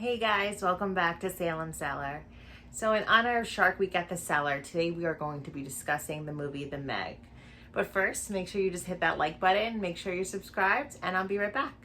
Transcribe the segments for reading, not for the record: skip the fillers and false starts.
Hey guys, welcome back to Salem, Cellar. So in honor of Shark Week at the Cellar, today we are going to be discussing the movie The Meg. But first, make sure you just hit that like button, make sure you're subscribed, and I'll be right back.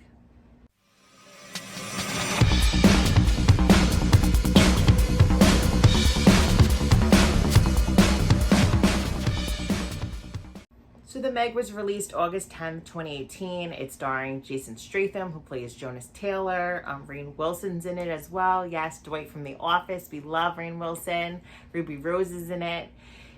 So The Meg was released August 10th, 2018. It's starring Jason Statham, who plays Jonas Taylor. Rainn Wilson's in it as well. Yes, Dwight from The Office. We love Rainn Wilson. Ruby Rose is in it.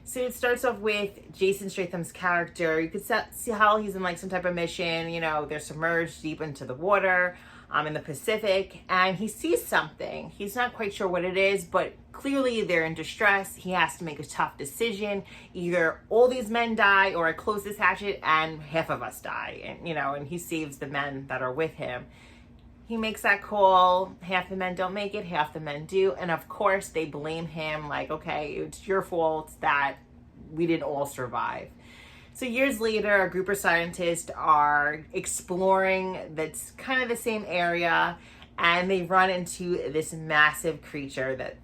So it starts off with Jason Statham's character. You could see how he's in like some type of mission. You know, they're submerged deep into the water in the Pacific, and he sees something. He's not quite sure what it is, but clearly they're in distress. He has to make a tough decision. Either all these men die, or I close this hatchet and half of us die. And and he saves the men that are with him. He makes that call. Half the men don't make it, half the men do. And of course they blame him, like, okay, it's your fault that we didn't all survive. So years later, a group of scientists are exploring that's kind of the same area, and they run into this massive creature that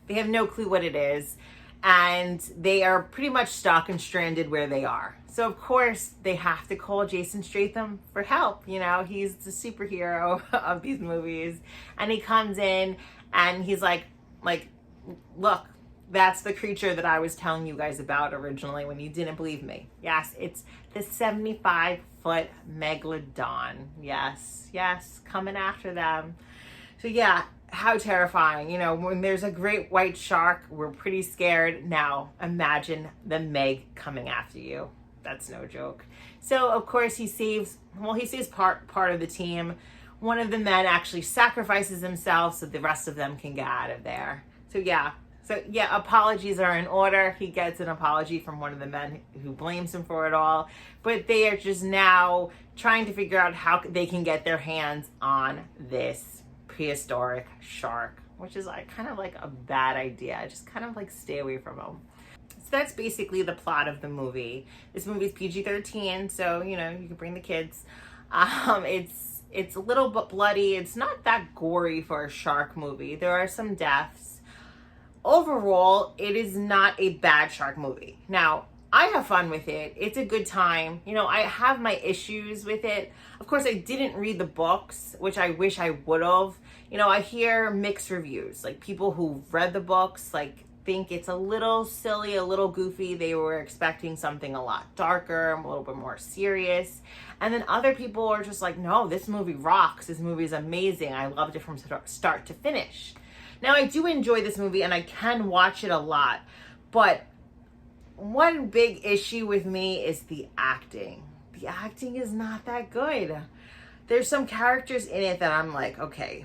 they have no clue what it is, and they are pretty much stuck and stranded where they are. So of course they have to call Jason Statham for help. He's the superhero of these movies, and he comes in and he's like, look, that's the creature that I was telling you guys about originally when you didn't believe me. Yes, it's the 75-foot megalodon. Yes, coming after them. So yeah, how terrifying. When there's a great white shark, we're pretty scared. Now imagine the Meg coming after you. That's no joke. So of course he saves part of the team. One of the men actually sacrifices himself so the rest of them can get out of there. So yeah, apologies are in order. He gets an apology from one of the men who blames him for it all. But they are just now trying to figure out how they can get their hands on this prehistoric shark, which is kind of like a bad idea. Just kind of stay away from him. So that's basically the plot of the movie. This movie is PG-13, so you can bring the kids. It's a little bit bloody. It's not that gory for a shark movie. There are some deaths. Overall, it is not a bad shark movie. Now, I have fun with it. It's a good time. I have my issues with it. Of course, I didn't read the books, which I wish I would have. I hear mixed reviews. People who've read the books, think it's a little silly, a little goofy. They were expecting something a lot darker, a little bit more serious. And then other people are just like, no, this movie rocks. This movie is amazing. I loved it from start to finish. Now, I do enjoy this movie and I can watch it a lot, but one big issue with me is the acting. The acting is not that good. There's some characters in it that I'm like, okay,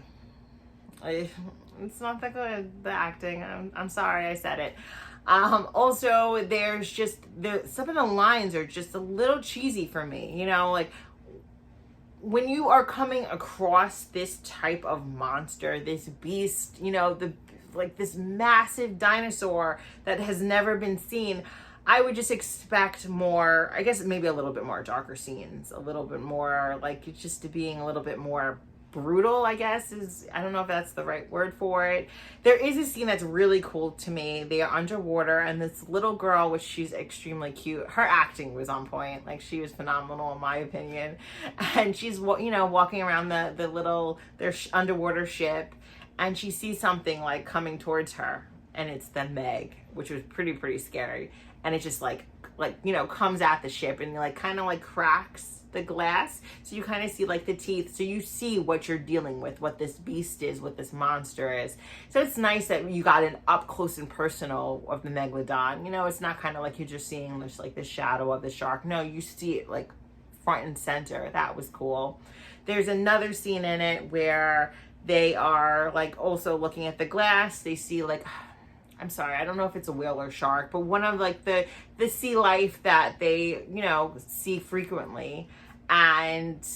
it's not that good, the acting. I'm sorry I said it. Also, some of the lines are just a little cheesy for me, when you are coming across this type of monster, this beast, this massive dinosaur that has never been seen, I would just expect more, I guess maybe a little bit more darker scenes, a little bit more just to being a little bit more brutal, I guess I don't know if that's the right word for it. There is a scene that's really cool to me. They are underwater, and this little girl, which she's extremely cute, her acting was on point. She was phenomenal in my opinion. And she's walking around their underwater ship, and she sees something coming towards her, and it's the Meg, which was pretty scary. And it just comes at the ship and kind of cracks the glass, so you kind of see the teeth, so you see what you're dealing with, what this beast is, what this monster is. So it's nice that you got an up close and personal of the megalodon. It's not kind of you're just seeing this the shadow of the shark. No, you see it front and center. That was cool. There's another scene in it where they are also looking at the glass. They see I'm sorry, I don't know if it's a whale or shark, but one of the sea life that they, see frequently. And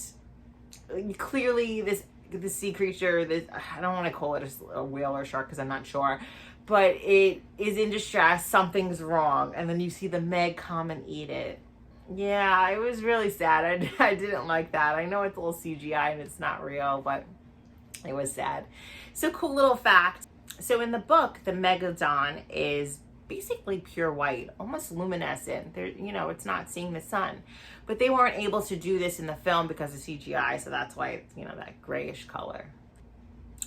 clearly the sea creature, I don't want to call it a whale or shark because I'm not sure, but it is in distress. Something's wrong. And then you see the Meg come and eat it. Yeah, it was really sad. I didn't like that. I know it's a little CGI and it's not real, but It was sad. So cool little fact. So in the book, the megalodon is basically pure white, almost luminescent. There, it's not seeing the sun. But they weren't able to do this in the film because of CGI, so that's why it's, that grayish color.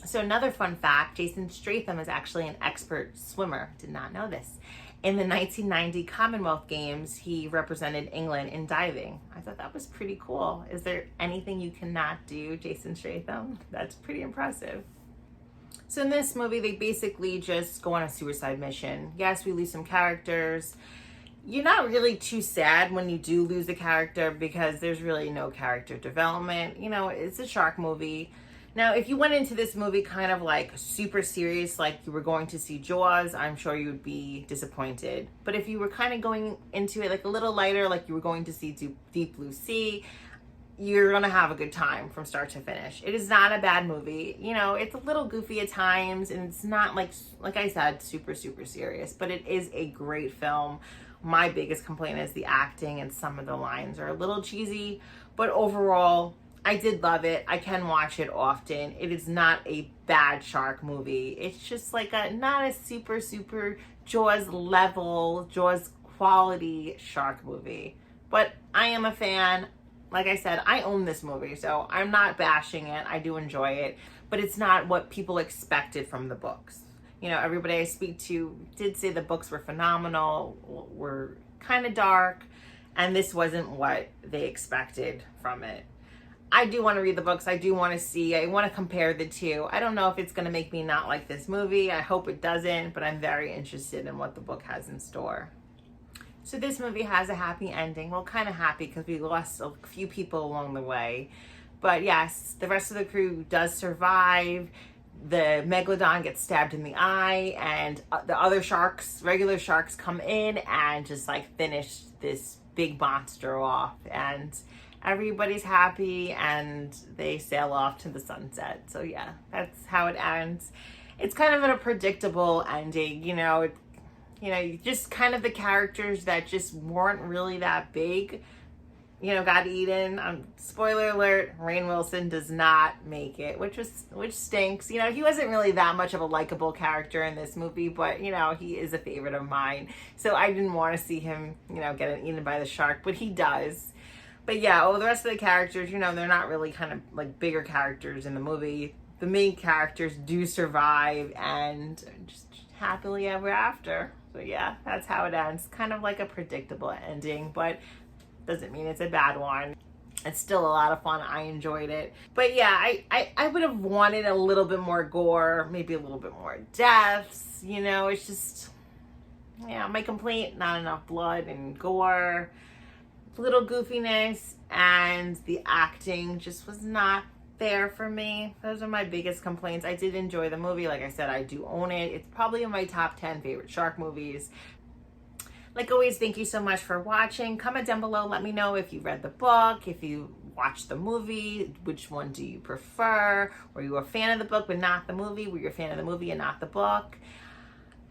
So another fun fact, Jason Statham is actually an expert swimmer. Did not know this. In the 1990 Commonwealth Games, he represented England in diving. I thought that was pretty cool. Is there anything you cannot do, Jason Statham? That's pretty impressive. So in this movie, they basically just go on a suicide mission. Yes, we lose some characters. You're not really too sad when you do lose a character because there's really no character development. It's a shark movie. Now, if you went into this movie kind of like super serious, like you were going to see Jaws, I'm sure you would be disappointed. But if you were kind of going into it like a little lighter, like you were going to see Deep Blue Sea, you're going to have a good time from start to finish. It is not a bad movie. It's a little goofy at times, and it's not like I said, super, super serious, but it is a great film. My biggest complaint is the acting, and some of the lines are a little cheesy, but overall, I did love it. I can watch it often. It is not a bad shark movie. It's just like not a super, super Jaws level, Jaws quality shark movie. But I am a fan. Like I said, I own this movie, so I'm not bashing it. I do enjoy it, but it's not what people expected from the books. Everybody I speak to did say the books were phenomenal, were kind of dark, and this wasn't what they expected from it. I do want to read the books. I do want to see. I want to compare the two. I don't know if it's going to make me not like this movie. I hope it doesn't, but I'm very interested in what the book has in store. So this movie has a happy ending. Well, kind of happy because we lost a few people along the way. But yes, the rest of the crew does survive. The megalodon gets stabbed in the eye, and the other sharks, regular sharks, come in and just like finish this big monster off. And everybody's happy, and they sail off to the sunset. So yeah, that's how it ends. It's kind of a predictable ending, just kind of the characters that just weren't really that big, got eaten. Spoiler alert, Rainn Wilson does not make it, which stinks. He wasn't really that much of a likable character in this movie, but he is a favorite of mine. So I didn't want to see him, get eaten by the shark, but he does. But yeah, the rest of the characters, they're not really kind of like bigger characters in the movie. The main characters do survive and just happily ever after. So yeah, that's how it ends. Kind of like a predictable ending, but doesn't mean it's a bad one. It's still a lot of fun. I enjoyed it. But yeah, I would have wanted a little bit more gore, maybe a little bit more deaths. It's just, my complaint, not enough blood and gore. Little goofiness, and the acting just was not there for me. Those are my biggest complaints. I did enjoy the movie. Like I said, I do own it. It's probably in my top 10 favorite shark movies. Like always, thank you so much for watching. Comment down below. Let me know if you read the book, if you watched the movie, which one do you prefer? Were you a fan of the book but not the movie? Were you a fan of the movie and not the book?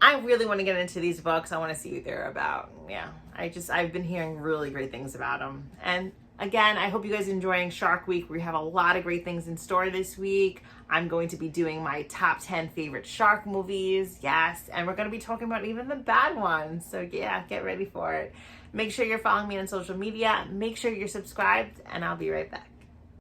I really want to get into these books. I want to see what they're about. Yeah, I've been hearing really great things about them. And again, I hope you guys are enjoying Shark Week. We have a lot of great things in store this week. I'm going to be doing my top 10 favorite shark movies. Yes, and we're going to be talking about even the bad ones. So yeah, get ready for it. Make sure you're following me on social media. Make sure you're subscribed, and I'll be right back.